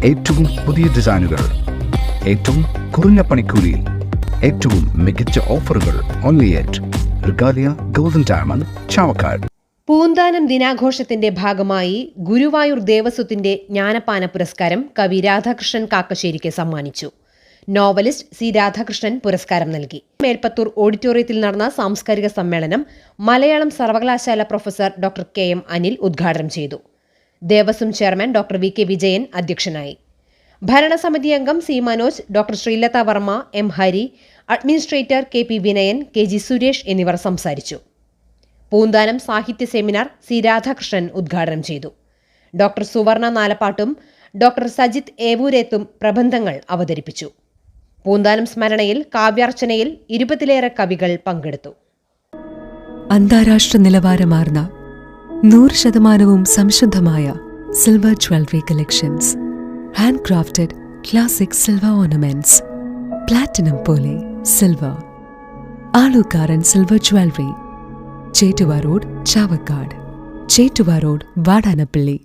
ഏറ്റവും പുതിയ ഡിസൈനുകൾ, ഏറ്റവും കുറഞ്ഞ പണിക്കൂലിയിൽ, ഏറ്റവും മികച്ച ഓഫറുകൾ. Only at Regalia golden diamond, Chavakkad. Poonthanam ദിനാഘോഷത്തിന്റെ ഭാഗമായി ഗുരുവായൂർ ദേവസ്വത്തിന്റെ ജ്ഞാനപ്പാന പുരസ്കാരം കവി രാധാകൃഷ്ണൻ കാക്കശ്ശേരിക്ക് സമ്മാനിച്ചു. നോവലിസ്റ്റ് സി രാധാകൃഷ്ണൻ പുരസ്കാരം നൽകി. മേൽപ്പത്തൂർ ഓഡിറ്റോറിയത്തിൽ നടന്ന സാംസ്കാരിക സമ്മേളനം മലയാളം സർവകലാശാല പ്രൊഫസർ ഡോക്ടർ കെ.എം. അനിൽ ഉദ്ഘാടനം ചെയ്തു. Devaswom chairman doctor V K Vijayan അധ്യക്ഷനായി. ഭരണസമിതി അംഗം C Manoj, doctor Sreelatha Varma, M Hari, administrator K P Vinayan, K G Suresh എന്നിവർ സംസാരിച്ചു. പൂന്താനം സാഹിത്യ സെമിനാർ സി രാധാകൃഷ്ണൻ ഉദ്ഘാടനം ചെയ്തു. ഡോക്ടർ സുവർണ നാലപ്പാട്ടും ഡോക്ടർ സജിത് ഏവൂരേത്തും പ്രബന്ധങ്ങൾ അവതരിപ്പിച്ചു. പൂന്താനം സ്മരണയിൽ കാവ്യാർച്ചനയിൽ 20-ലേറെ കവികൾ പങ്കെടുത്തു. അന്താരാഷ്ട്ര നിലവാരമാർന്ന 100% സംശുദ്ധമായ silver jewellery collections, handcrafted classic silver ornaments, platinum പോലെ silver, Alukkaran silver jewellery, Chettuva road, Chavakkad, Chettuva road, Vadanappally.